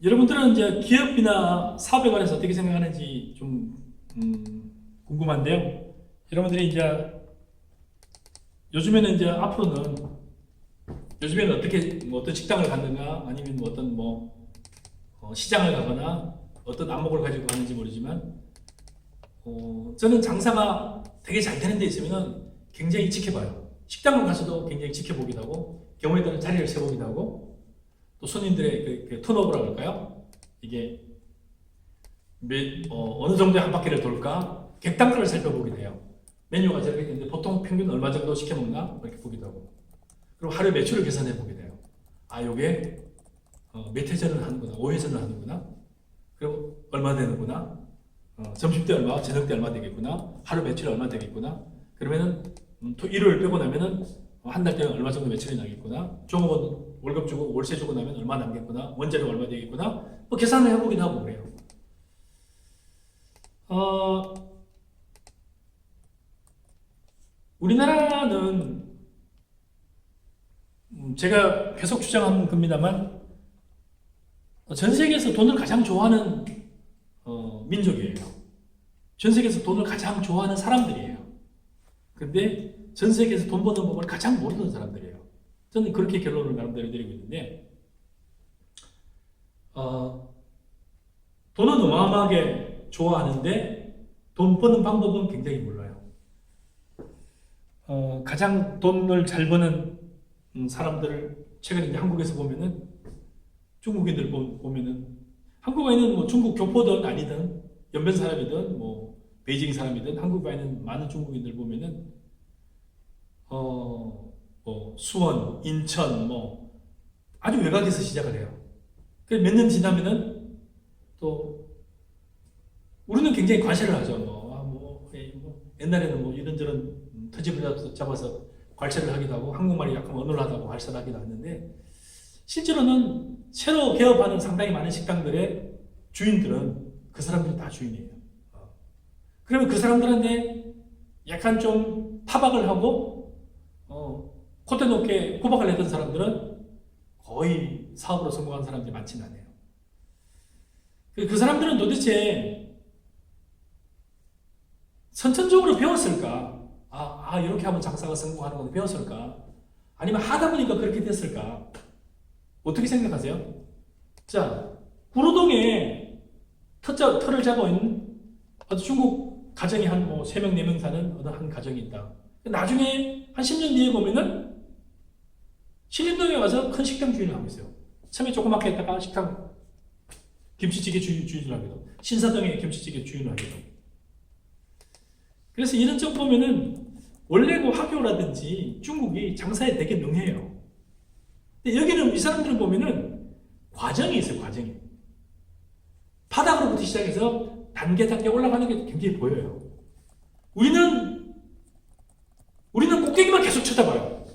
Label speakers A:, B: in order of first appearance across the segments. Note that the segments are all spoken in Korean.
A: 여러분들은 이제 기업이나 사업에 관해서 어떻게 생각하는지 좀 궁금한데요. 여러분들이 이제 요즘에는 이제 앞으로는 요즘에는 어떻게 뭐 어떤 식당을 갔는가 아니면 뭐 어떤 시장을 가거나 어떤 안목을 가지고 가는지 모르지만 저는 장사가 되게 잘 되는 데 있으면은 굉장히 지켜봐요. 식당을 가서도 굉장히 지켜보기도 하고 경우에 따른 자리를 세보기도 하고 또 손님들의 그 턴오버라고 할까요? 이게 어느 정도의 한 바퀴를 돌까? 객단가를 살펴보게 돼요. 메뉴가 저렇게 있는데 보통 평균 얼마 정도 시켜먹나? 이렇게 보기도 하고. 그리고 하루 매출을 계산해 보게 돼요. 아, 요게 몇 회전을 하는구나, 5회전을 하는구나. 그리고 얼마 되는구나. 점심 때 얼마, 저녁 때 얼마 되겠구나. 하루 매출 얼마 되겠구나. 그러면은 일요일 빼고 나면은 한 달 동안 얼마 정도 매출이 나겠구나. 종업원 월급 주고 월세 주고 나면 얼마 남겠구나. 원자료 얼마 되겠구나. 뭐 계산을 해보긴 하고 그래요. 우리나라는 제가 계속 주장하는 겁니다만 전 세계에서 돈을 가장 좋아하는 민족이에요. 전 세계에서 돈을 가장 좋아하는 사람들이에요. 근데 전 세계에서 돈 버는 법을 가장 모르는 사람들이에요. 저는 그렇게 결론을 나름대로 내리고 있는데 돈은 어마어마하게 좋아하는데 돈 버는 방법은 굉장히 몰라요. 가장 돈을 잘 버는 사람들을 최근에 이제 한국에서 보면은 중국인들 보면은 한국에 있는 뭐 중국 교포든 아니든 연변 사람이든 뭐 베이징 사람이든 한국에 있는 많은 중국인들 보면은 뭐 수원, 인천 뭐 아주 외곽에서 시작을 해요. 몇 년 지나면은 또 우리는 굉장히 과시를 하죠. 옛날에는 뭐 이런저런 터집을 잡아서 괄세를 하기도 하고 한국말이 약간 어눌하다고 괄세를 하기도 하는데 실제로는 새로 개업하는 상당히 많은 식당들의 주인들은 그 사람들이 다 주인이에요. 그러면 그 사람들한테 약간 좀 타박을 하고 콧대 높게 구박을 했던 사람들은 거의 사업으로 성공한 사람들이 많지는 않아요. 그 사람들은 도대체 선천적으로 배웠을까? 이렇게 하면 장사가 성공하는 건 배웠을까? 아니면 하다 보니까 그렇게 됐을까? 어떻게 생각하세요? 자, 구로동에 터를 잡고 있는 중국 가정이 한 3명, 4명 사는 어느 한 가정이 있다. 나중에 한 10년 뒤에 보면은 신림동에 와서 큰 식당 주인을 하고 있어요. 처음에 조그맣게 했다가 식당 김치찌개 주인을 하기도, 신사동에 김치찌개 주인을 하기도. 그래서 이런 쪽 보면은 원래 그 학교라든지 중국이 장사에 되게 능해요. 근데 여기는 이 사람들을 보면은 과정이 있어요, 과정이. 바닥으로부터 시작해서 단계 올라가는 게 굉장히 보여요. 우리는 꼭대기만 계속 쳐다봐요.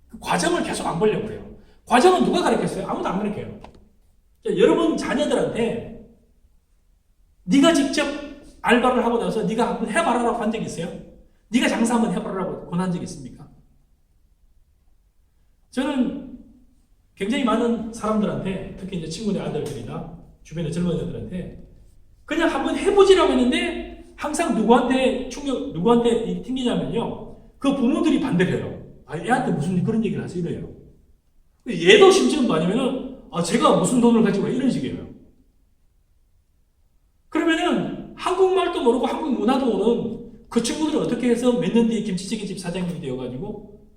A: 그 과정을 계속 안 보려고 해요. 과정은 누가 가르쳤어요? 아무도 안 가르쳐요. 여러분 자녀들한테 네가 직접 알바를 하고 나서 네가 한번 해봐라라고 한 적 있어요? 네가 장사 한번 해봐라라고 권한 적 있습니까? 저는 굉장히 많은 사람들한테 특히 이제 친구네 아들들이나 주변의 젊은 애들한테 그냥 한번 해보지라고 했는데 항상 누구한테 튕기냐면요. 그 부모들이 반대를 해요. 애한테 무슨 그런 얘기를 하세요? 이래요. 얘도 심지어 뭐냐면은 제가 무슨 돈을 가지고 이런 식이에요. 그러면은 한국말도 모르고 한국 문화도 모르는 그 친구들은 어떻게 해서 몇 년 뒤에 김치찌개 집 사장님이 되어가지고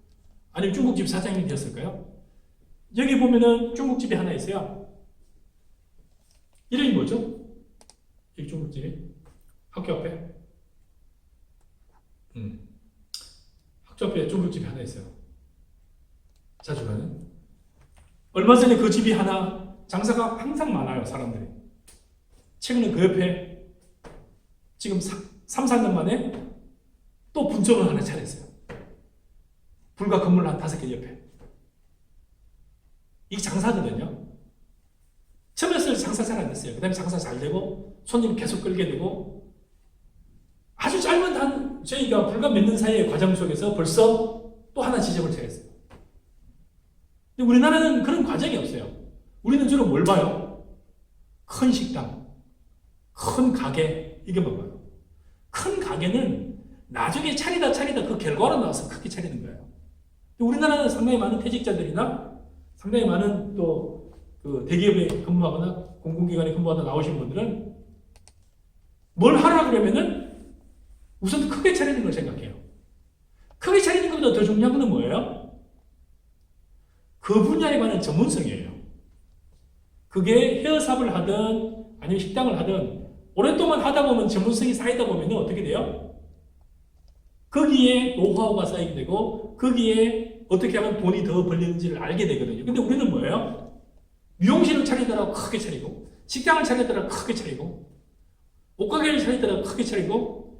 A: 아니면 중국집 사장님이 되었을까요? 여기 보면은 중국집이 하나 있어요. 이름이 뭐죠? 여기 중국집이 학교 앞에 학교 앞에 중국집이 하나 있어요. 자주 가는. 얼마 전에 그 집이 하나 장사가 항상 많아요, 사람들이. 최근에 그 옆에 지금 3, 4년 만에 또 분점을 하나 차렸어요. 불과 건물 한 5개 옆에. 이게 장사거든요. 처음에 장사 잘 안 됐어요. 그 다음에 장사 잘 되고 손님 계속 끌게 되고 아주 짧은 저희가 불과 몇 년 사이의 과정 속에서 벌써 또 하나 지점을 차렸어요. 근데 우리나라는 그런 과정이 없어요. 우리는 주로 뭘 봐요? 큰 식당, 큰 가게 이게 먹어요. 큰 가게는 나중에 차리다 그 결과로 나와서 크게 차리는 거예요. 우리나라는 상당히 많은 퇴직자들이나 상당히 많은 또 그 대기업에 근무하거나 공공기관에 근무하다 나오신 분들은 뭘 하라 그러면은 우선 크게 차리는 걸 생각해요. 크게 차리는 것보다 더 중요한 건 뭐예요? 그 분야에 관한 전문성이에요. 그게 헤어샵을 하든 아니면 식당을 하든 오랫동안 하다 보면 전문성이 쌓이다 보면 어떻게 돼요? 거기에 노하우가 쌓이게 되고 거기에 어떻게 하면 돈이 더 벌리는지를 알게 되거든요. 근데 우리는 뭐예요? 미용실을 차리더라도 크게 차리고 식당을 차리더라도 크게 차리고 옷가게를 차리더라도 크게 차리고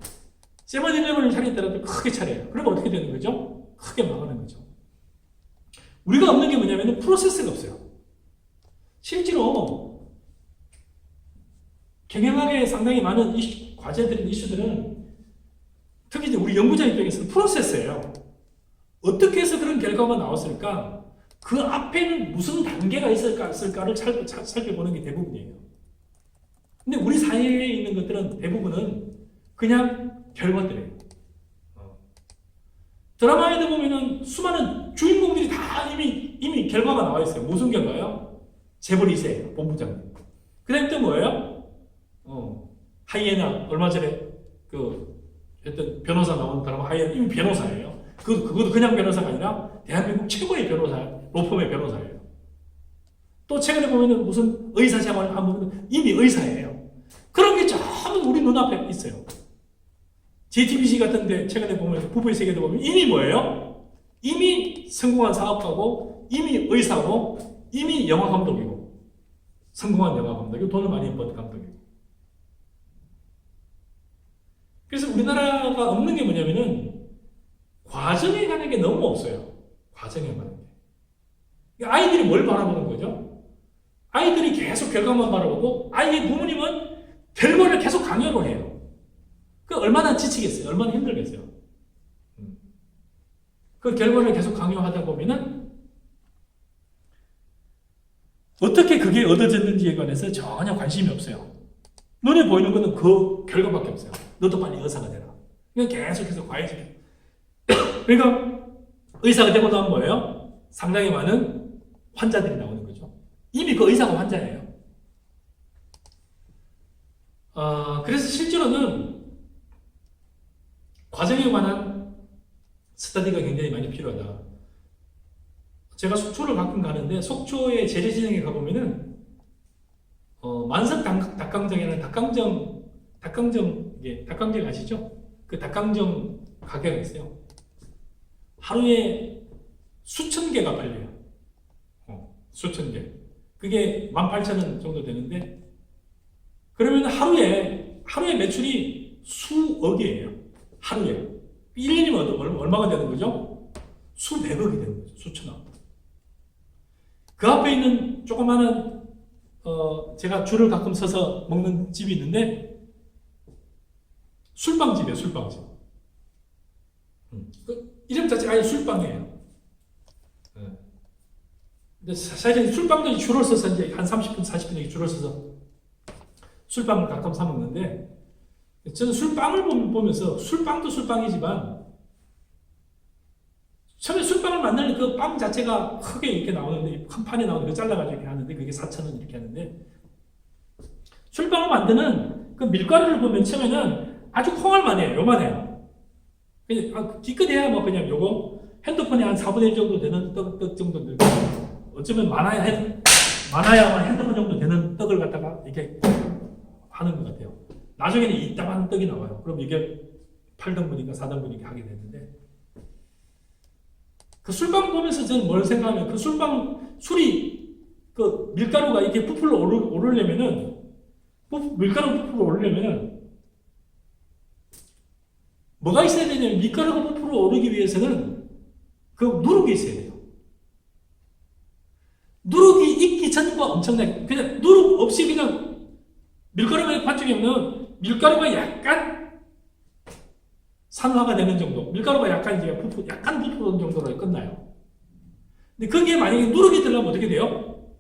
A: 세븐일레븐을 차리더라도 크게 차려요. 그러면 어떻게 되는 거죠? 크게 망하는 거죠. 우리가 없는 게 뭐냐면 프로세스가 없어요. 실제로 경영학에 상당히 많은 과제들인 이슈들은 특히 이제 우리 연구자 입장에서는 프로세스예요. 어떻게 해서 그런 결과가 나왔을까? 그 앞에는 무슨 단계가 있을까를 살펴보는 게 대부분이에요. 근데 우리 사회에 있는 것들은 대부분은 그냥 결과들이에요. 드라마에도 보면은 수많은 주인공들이 다 이미 결과가 나와 있어요. 무슨 결과요? 재벌 2세 본부장님. 그 다음에 또 뭐예요? 하이에나 얼마 전에 어떤 변호사 나온 드라마 하이에나 이미 변호사예요. 그것도 그냥 변호사가 아니라 대한민국 최고의 변호사, 로펌의 변호사예요. 또 최근에 보면은 무슨 의사 생활 한 부분 이미 의사예요. 그런 게 전부 우리 눈앞에 있어요. JTBC 같은데 최근에 보면 부부의 세계도 보면 이미 뭐예요? 이미 성공한 사업가고 이미 의사고 이미 영화 감독이고 성공한 영화 감독이고 돈을 많이 번 감독이고. 그래서 우리나라가 없는 게 뭐냐면은 과정에 관한 게 너무 없어요. 과정에 관한 게. 아이들이 뭘 바라보는 거죠? 아이들이 계속 결과만 바라보고 아이의 부모님은 결과를 계속 강요를 해요. 그 얼마나 지치겠어요? 얼마나 힘들겠어요? 그 결과를 계속 강요하다 보면은 어떻게 그게 얻어졌는지에 관해서 전혀 관심이 없어요. 눈에 보이는 거는 그 결과밖에 없어요. 너도 빨리 의사가 되라. 그냥 계속해서 과외시켜요. 그러니까 의사가 되고 나면 뭐예요? 상당히 많은 환자들이 나오는 거죠. 이미 그 의사가 환자예요. 그래서 실제로는 과정에 관한 스터디가 굉장히 많이 필요하다. 제가 속초를 가끔 가는데 속초의 재래시장에 가보면은 만석 닭강정이라는 닭강정 아시죠? 그 닭강정 가게가 있어요. 하루에 수천 개가 팔려요. 수천 개. 그게 18,000원 정도 되는데, 그러면 하루에 매출이 수억이에요. 하루에. 1년이면 얼마가 되는 거죠? 수백억이 되는 거죠. 수천억. 그 앞에 있는 조그마한, 제가 줄을 가끔 서서 먹는 집이 있는데, 술빵집이에요, 술빵집. 이름 자체 아예 술빵이에요. 근데 사실 술빵도 줄을 서서 이제 한 30분, 40분 줄을 서서 술빵을 가끔 사 먹는데, 저는 술빵을 보면서 술빵도 술빵이지만 처음에 술빵을 만드는 그 빵 자체가 크게 이렇게 나오는데, 한 판에 나오는데 그 잘라가지고 이렇게 하는데 그게 4,000원 이렇게 하는데, 술빵을 만드는 그 밀가루를 보면 처음에는 아주 콩알만 해요. 요만해요. 기껏해야 뭐 그냥 요거 핸드폰에 한 4분의 1 정도 되는 떡 정도 들고, 어쩌면 많아야만 핸드폰 정도 되는 떡을 갖다가 이렇게 하는 것 같아요. 나중에는 이따만 떡이 나와요. 그럼 이게 8등분인가 4등분인가 하게 되는데, 그 술빵 보면서 저는 뭘 생각하면, 그 술이 그 밀가루가 이렇게 부풀어 오르려면은, 밀가루 부풀어 오르려면은 뭐가 있어야 되냐면, 밀가루가 부풀어 오르기 위해서는 그 누룩이 있어야 돼요. 누룩이 있기 전과 엄청나게, 그냥 누룩 없이 그냥 밀가루가 반죽이면 밀가루가 약간 산화가 되는 정도, 밀가루가 약간 부풀은 정도로 끝나요. 근데 거기에 만약에 누룩이 들어가면 어떻게 돼요?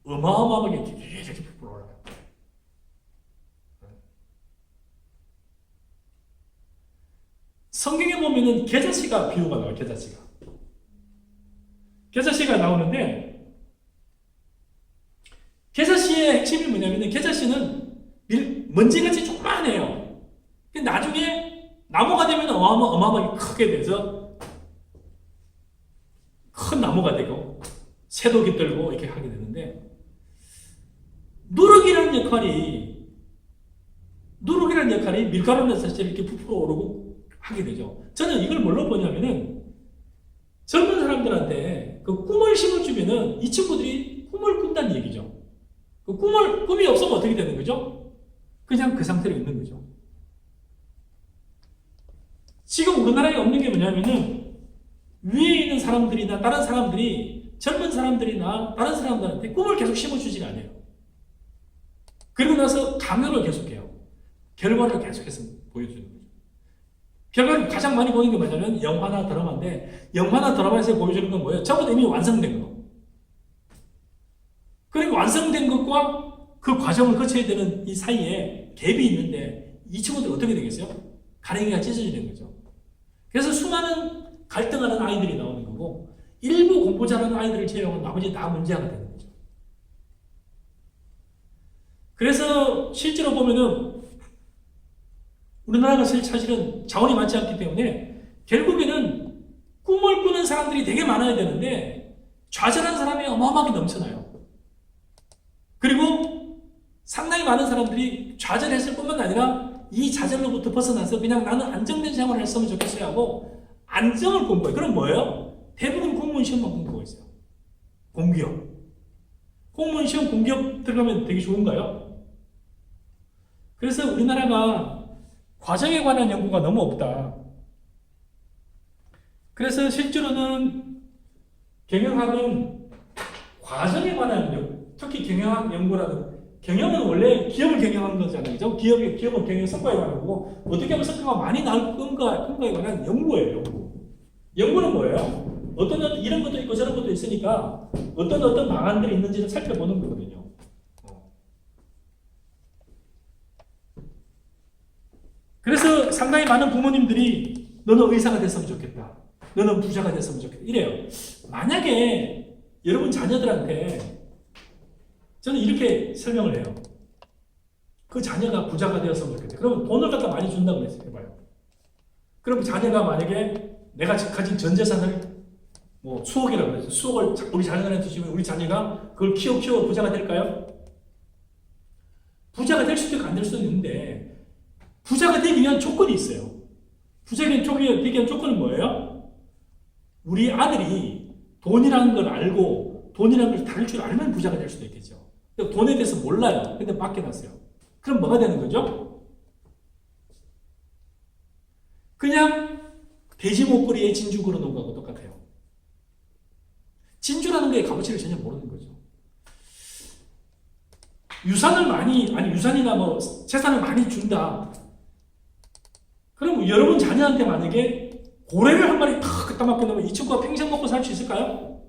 A: 어마어마하게 이렇게 부풀어 올라가요. 성경에 보면은 겨자씨가 비유가 나와요. 겨자씨가 나오는데 겨자씨의 핵심이 뭐냐면은 겨자씨는 먼지같이 조그만해요. 근데 나중에 나무가 되면 어마어마하게 크게 돼서 큰 나무가 되고 새도 깃들고 이렇게 하게 되는데 누룩이라는 역할이 밀가루는 사실 이렇게 부풀어 오르고 하게 되죠. 저는 이걸 뭘로 보냐면은 젊은 사람들한테 그 꿈을 심어주면은 이 친구들이 꿈을 꾼다는 얘기죠. 그 꿈이 없으면 어떻게 되는 거죠? 그냥 그 상태로 있는 거죠. 지금 우리나라에 없는 게 뭐냐면은 위에 있는 사람들이나 다른 사람들이 젊은 사람들이나 다른 사람들한테 꿈을 계속 심어주질 않아요. 그리고 나서 강연을 계속해요. 결과를 계속해서 보여주는 거죠. 결과를 가장 많이 보는 게 뭐냐면 영화나 드라마인데 영화나 드라마에서 보여주는 건 뭐예요? 적어도 이미 완성된 거. 그리고 완성된 것과 그 과정을 거쳐야 되는 이 사이에 갭이 있는데 이 친구들 어떻게 되겠어요? 가랭이가 찢어지는 거죠. 그래서 수많은 갈등하는 아이들이 나오는 거고 일부 공부 잘하는 아이들을 제외하고 나머지 다 문제가 되는 거죠. 그래서 실제로 보면은 우리나라가 사실은 자원이 많지 않기 때문에 결국에는 꿈을 꾸는 사람들이 되게 많아야 되는데 좌절한 사람이 어마어마하게 넘쳐나요. 그리고 상당히 많은 사람들이 좌절했을 뿐만 아니라 이 좌절로부터 벗어나서 그냥 나는 안정된 생활을 했으면 좋겠어요 하고 안정을 공부해요. 그럼 뭐예요? 대부분 공무원 시험만 공부하고 있어요. 공기업. 공무원 시험 공기업 들어가면 되게 좋은가요? 그래서 우리나라가 과정에 관한 연구가 너무 없다. 그래서 실제로는 경영학은 과정에 관한 연구, 특히 경영학 연구라는 경영은 원래 기업을 경영하는 거잖아요. 그죠? 기업은 경영 성과에 관한 거고 어떻게 하면 성과가 많이 나올 건가에 관한 연구예요. 연구는 뭐예요? 이런 것도 있고 저런 것도 있으니까 어떤 방안들이 있는지를 살펴보는 거거든요. 그래서 상당히 많은 부모님들이 너는 의사가 됐으면 좋겠다. 너는 부자가 됐으면 좋겠다. 이래요. 만약에 여러분 자녀들한테 저는 이렇게 설명을 해요. 그 자녀가 부자가 되었으면 좋겠다. 그러면 돈을 갖다 많이 준다고 해봐요. 그럼 자녀가 만약에 내가 가진 전 재산을 뭐 수억이라고 그랬어요. 수억을 우리 자녀한테 주시면 우리 자녀가 그걸 키워 부자가 될까요? 부자가 될 수도 있고 안 될 수도 있는데 부자가 되기 위한 조건이 있어요. 부자가 되기 위한 조건은 뭐예요? 우리 아들이 돈이라는 걸 알고 돈이라는 걸 다룰 줄 알면 부자가 될 수도 있겠죠. 돈에 대해서 몰라요. 근데 맡겨놨어요. 그럼 뭐가 되는 거죠? 그냥 돼지 목걸이에 진주 걸어놓은 거하고 똑같아요. 진주라는 거에 값어치를 전혀 모르는 거죠. 유산이나 뭐 재산을 많이 준다. 그럼 여러분 자녀한테 만약에 고래를 한 마리 탁 갖다 맡겨놓으면 이 친구가 평생 먹고 살 수 있을까요?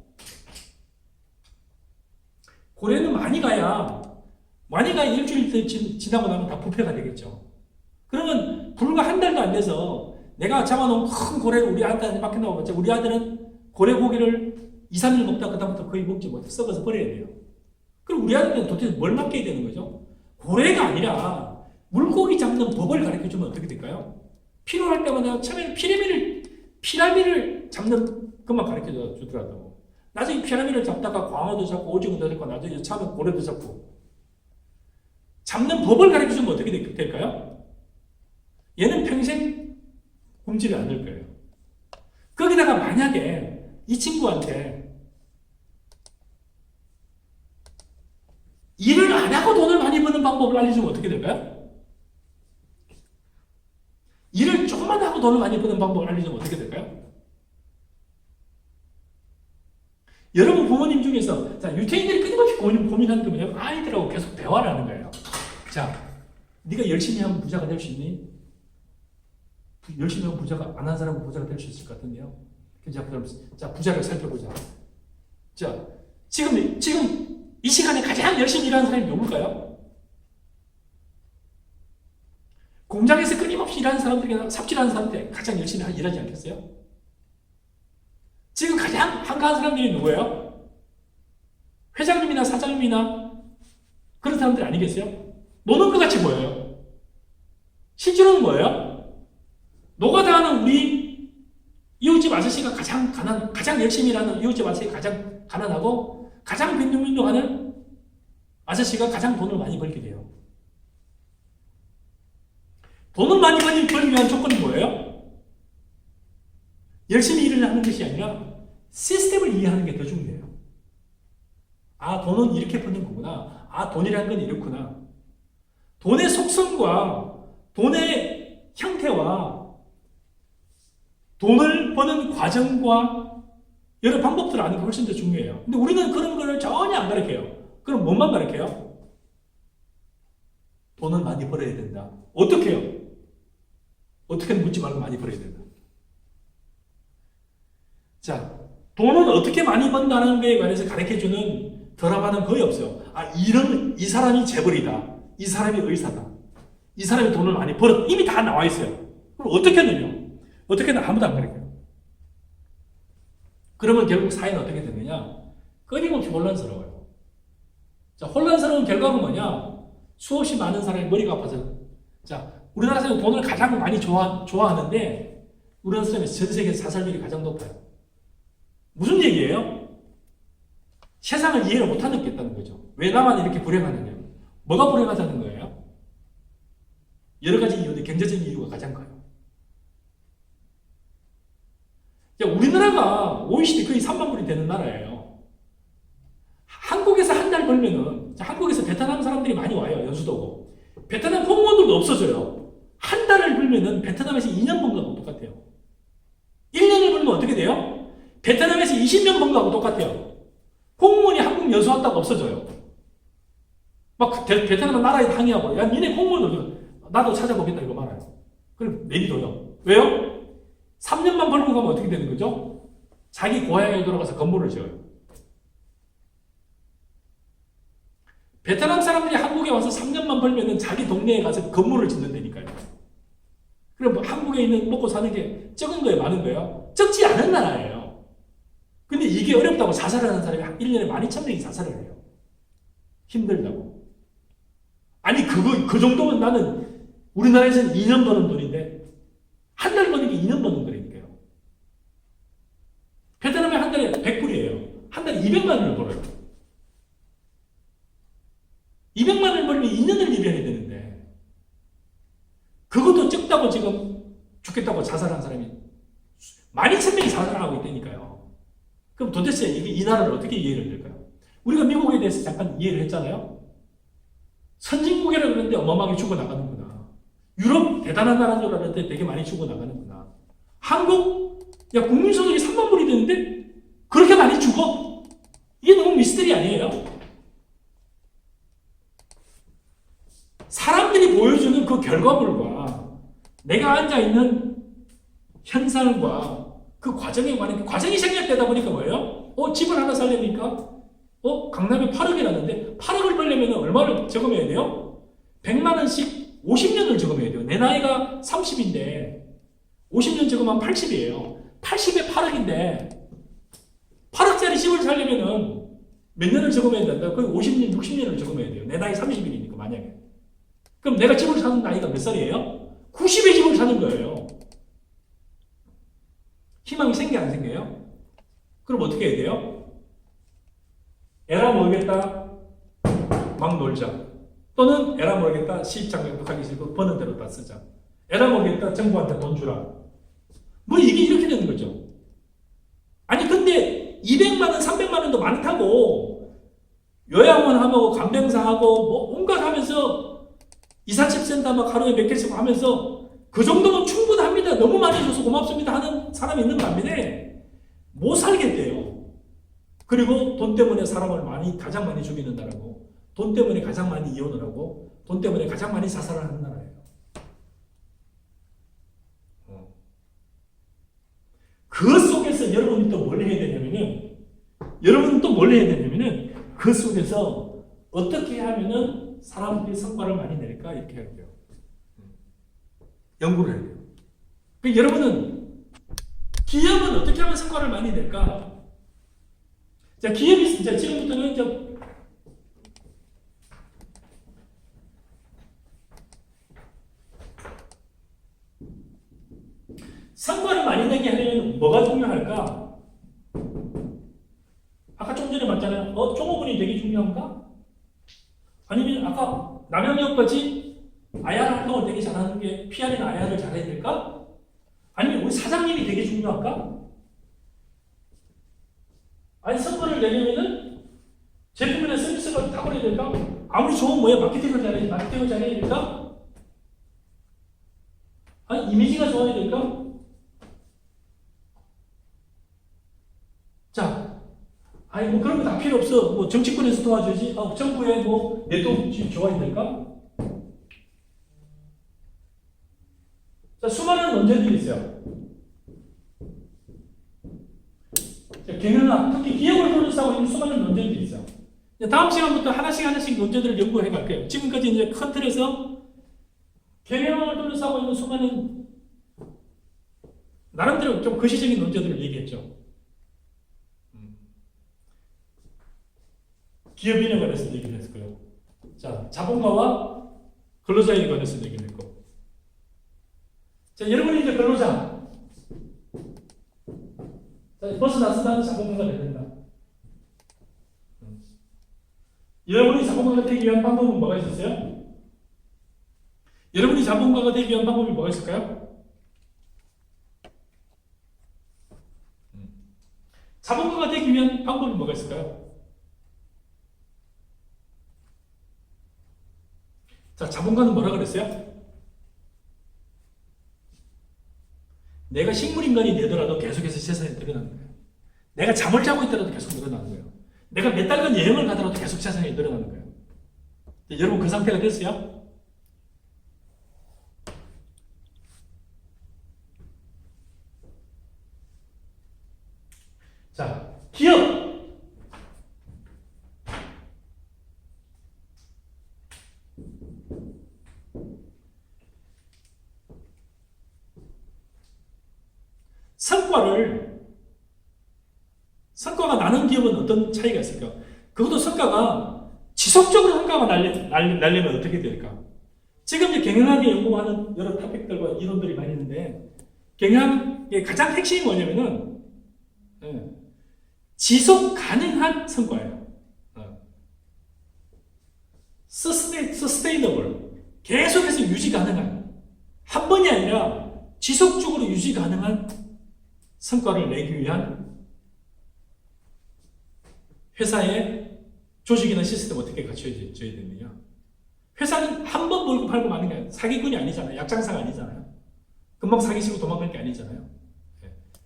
A: 고래는 많이 가야 일주일 지나고 나면 다 부패가 되겠죠. 그러면 불과 한 달도 안 돼서 내가 잡아놓은 큰 고래를 우리 아들한테 맡겨놓으면 우리 아들은 고래 고기를 2, 3일 먹다가 그다음부터 거의 먹지 못해 썩어서 버려야 돼요. 그럼 우리 아들은 도대체 뭘 맡겨야 되는 거죠? 고래가 아니라 물고기 잡는 법을 가르쳐주면 어떻게 될까요? 필요할 때마다 처음에는 피라미를 잡는 것만 가르쳐 주더라도 나중에 피라미를 잡다가 광어도 잡고 오징어도 잡고 나중에 참은 고래도 잡고 잡는 법을 가르쳐주면 어떻게 될까요? 얘는 평생 굶지를 않을 거예요. 거기다가 만약에 이 친구한테 일을 안 하고 돈을 많이 버는 방법을 알려주면 어떻게 될까요? 일을 조금만 하고 돈을 많이 버는 방법을 알려주면 어떻게 될까요? 여러분 부모님 중에서 유태인들이 끊임없이 고민하는 게 뭐냐면 아이들하고 계속 대화를 하는 거예요. 자, 네가 열심히 하면 부자가 될 수 있니? 열심히 하면 부자가 안 한 사람은 부자가 될 수 있을 것 같은데요. 자, 부자를 살펴보자. 자, 지금 이 시간에 가장 열심히 일하는 사람이 누굴까요? 공장에서 끊임없이 일하는 사람들이나 삽질하는 사람들이 가장 열심히 일하지 않겠어요? 지금 가장 한가한 사람들이 누구예요? 회장님이나 사장님이나 그런 사람들이 아니겠어요? 노는 것 같이 보여요. 실제로는 뭐예요? 노가다하는 우리 이웃집 아저씨가 가장 열심히 일하는 이웃집 아저씨가 가장 가난하고 가장 빈둥빈둥하는 아저씨가 가장 돈을 많이 벌게 돼요. 돈을 많이 벌기 위한 조건이 뭐예요? 열심히 일을 하는 것이 아니라 시스템을 이해하는 게 더 중요해요. 아, 돈은 이렇게 버는 거구나. 아, 돈이라는 건 이렇구나. 돈의 속성과 돈의 형태와 돈을 버는 과정과 여러 방법들을 아는 게 훨씬 더 중요해요. 근데 우리는 그런 걸 전혀 안 가르쳐요. 그럼 뭐만 가르쳐요? 돈을 많이 벌어야 된다. 어떻게 해요? 어떻게 묻지 말고 많이 벌어야 된다. 자, 돈은 어떻게 많이 번다는 거에 관해서 가르쳐주는 드라마는 거의 없어요. 아, 이 사람이 재벌이다. 이 사람이 의사다. 이 사람이 돈을 많이 벌었다. 이미 다 나와 있어요. 그럼 어떻게 하느냐? 어떻게 하면 아무도 안 가르쳐요. 그러면 결국 사회는 어떻게 되느냐? 끊임없이 혼란스러워요. 자, 혼란스러운 결과가 뭐냐? 수없이 많은 사람이 머리가 아파서. 자, 우리나라 사람이 돈을 가장 많이 좋아하는데 우리나라 사람이 전 세계에서 사살률이 가장 높아요. 무슨 얘기예요? 세상을 이해를 못하는 게 있다는 거죠. 왜 나만 이렇게 불행하느냐? 뭐가 불행하다는 거예요? 여러 가지 이유인데 경제적인 이유가 가장 커요. 우리나라가 OECD 거의 3만 불이 되는 나라예요. 한국에서 한 달 벌면은, 한국에서 베트남 사람들이 많이 와요. 연수도고. 베트남 공무원들도 없어져요. 한 달을 벌면은 베트남에서 2년 번 거하고 똑같아요. 1년을 벌면 어떻게 돼요? 베트남에서 20년 번 거하고 똑같아요. 공무원이 한국 연수 왔다가 없어져요. 막 베트남 나라에 항의하고, 야, 니네 공무원들 나도 찾아보겠다 이거 말아요. 그럼 내비둬요. 왜요? 3년만 벌고 가면 어떻게 되는 거죠? 자기 고향에 돌아가서 건물을 지어요. 베트남 사람들이 한국에 와서 3년만 벌면은 자기 동네에 가서 건물을 짓는다니까요. 그럼 뭐 한국에 있는 먹고 사는 게 적은 거예요, 많은 거예요? 적지 않은 나라예요. 근데 이게 어렵다고 자살하는 사람이 1년에 12,000명이 자살을 해요. 힘들다고. 아니, 그 정도면 나는 우리나라에서는 2년 버는 돈인데, 한 달 버는 게 2년 버는 거니까요. 베트남에 한 달에 100불이에요. 한 달에 200만 원을 벌어요. 200만 원을 벌면 2년을 일해야 되는데, 그것도 적다고 지금 죽겠다고 자살한 사람이 12,000명이 자살하고 있다니까요. 그럼 도대체 이 나라를 어떻게 이해를 될까요? 우리가 미국에 대해서 잠깐 이해를 했잖아요. 선진국이라 그러는데 어마어마하게 죽어나가는구나. 유럽 대단한 나라인 줄 알았는데 되게 많이 죽어나가는구나. 한국, 야, 국민소득이 3만 불이 되는데 그렇게 많이 죽어? 이게 너무 미스터리 아니에요? 사람들이 보여주는 그 결과물과 내가 앉아있는 현상과 그 과정에 관한 과정이 생략되다 보니까 뭐예요? 집을 하나 살려니까 강남에 8억이라는데 8억을 벌려면 얼마를 저금해야 돼요? 100만 원씩 50년을 저금해야 돼요. 내 나이가 30인데 50년 저금하면 80이에요. 80에 8억인데 8억짜리 집을 살려면 몇 년을 저금해야 된다? 거의 50년, 60년을 저금해야 돼요. 내 나이 30일이니까 만약에. 그럼 내가 집을 사는 나이가 몇 살이에요? 90에 집을 사는 거예요. 희망이 생겨 안 생겨요? 그럼 어떻게 해야 돼요? 에라 모르겠다. 막 놀자. 또는 에라 모르겠다. 시집장가도 가기 싫고 버는 대로 다 쓰자. 에라 모르겠다. 정부한테 돈 주라. 뭐 이게 이렇게 되는 거죠. 아니 근데 200만 원, 300만 원도 많다고 요양원 하고 간병사 하고 뭐 온갖 하면서 이사집 센터 막 하루에 몇 개씩 하면서 그 정도면 충분합니다. 너무 많이 줘서 고맙습니다 하는 사람이 있는 거 아니에요? 못 살겠대요. 그리고 돈 때문에 사람을 가장 많이 죽이는다라고, 돈 때문에 가장 많이 이혼을 하고, 돈 때문에 가장 많이 자살을 하는 나라예요. 그 속에서 여러분이 또 뭘 해야 되냐면은, 그 속에서 어떻게 하면은 사람들이 성과를 많이 낼까 이렇게 해야 돼요. 연구를 해야 돼요. 그러니까 여러분은 기업은 어떻게 하면 성과를 많이 낼까? 자, 기업이 이제 지금부터는 이제 성과를 많이 내게 하려면 뭐가 중요할까? 아까 좀 전에 말했잖아요. 종업원이 되게 중요한가? 아니면 아까 남영역까지 IR 활동을 되게 잘하는 게 PR이나 IR을 잘해야 될까? 아니면 우리 사장님이 되게 중요할까? 아니 성과를 내려면은 제품이나 서비스가 탁월해야 될까? 아무리 좋은 뭐야 마케팅을 잘해야 될까? 아니 이미지가 좋아야 될까? 자, 아니 뭐 그런 거 다 필요 없어. 뭐 정치권에서 도와주지. 정부의 뭐 내도 좋아야 될까? 자, 수많은 논제들이 있어요. 자, 경영학, 특히 기업을 둘러싸고 있는 수많은 논제들이 있어요. 다음 시간부터 하나씩 논제들을 연구해 갈게요. 지금까지 이제 큰 틀에서 경영학을 둘러싸고 있는 수많은 나름대로 좀 거시적인 논제들을 얘기했죠. 기업인에 관해서 얘기를 했고요. 자, 자본가와 근로자에 관해서 얘기를 했고. 자, 여러분이 이제 근로자. 자, 벗어났으면 자본가가 돼야 된다. 여러분이 자본가가 되기 위한 방법은 뭐가 있었어요? 여러분이 자본가가 되기 위한 방법이 뭐가 있을까요? 자본가가 되기 위한 방법이 뭐가 있을까요? 자, 자본가는 뭐라 그랬어요? 내가 식물인간이 되더라도 계속해서 세상에 늘어나는 거예요. 내가 잠을 자고 있더라도 계속 늘어나는 거예요. 내가 몇 달간 여행을 가더라도 계속 세상에 늘어나는 거예요. 여러분 그 상태가 됐어요? 자, 기업! 성과가 나는 기업은 어떤 차이가 있을까? 그것도 성과가 지속적으로 성과가 날려면 어떻게 될까? 지금 이제 경영학에 연구하는 여러 토픽들과 이론들이 많이 있는데 경영학의 가장 핵심이 뭐냐면은 지속 가능한 성과예요. sustainable 계속해서 유지 가능한 한 번이 아니라 지속적으로 유지 가능한 성과를 내기 위한 회사의 조직이나 시스템 어떻게 갖춰져야 되느냐. 회사는 한 번 몰고 팔고 마는 게 사기꾼이 아니잖아요. 약장사가 아니잖아요. 금방 사기치고 도망갈 게 아니잖아요.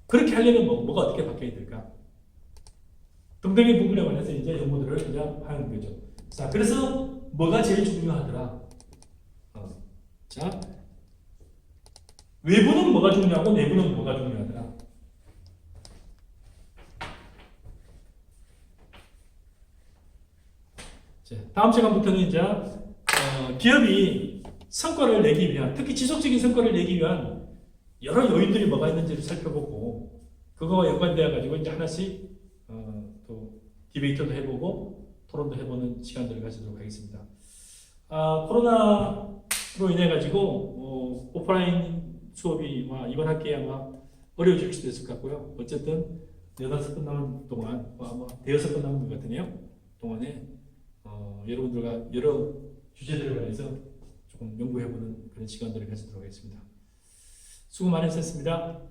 A: 그렇게 하려면 뭐가 어떻게 바뀌어야 될까? 등등의 부분에 관해서 이제 연구들을 이제 하는 거죠. 자, 그래서 뭐가 제일 중요하더라? 자, 외부는 뭐가 중요하고 내부는 뭐가 중요하더라? 자, 다음 시간부터는 이제 기업이 성과를 내기 위한, 특히 지속적인 성과를 내기 위한 여러 요인들이 뭐가 있는지를 살펴보고 그거와 연관되어 가지고 이제 하나씩 또 디베이트도 해보고 토론도 해보는 시간들을 가지도록 하겠습니다. 코로나로 인해 가지고 오프라인 수업이 이번 학기에 아마 어려워질 수도 있을 것 같고요. 어쨌든 네다섯 번 남은 동안 아마 대여섯 번 남은 것 같으네요. 동안에 여러분들과 여러 주제들에 관해서 조금 연구해보는 그런 시간들을 가지도록 하겠습니다. 수고 많으셨습니다.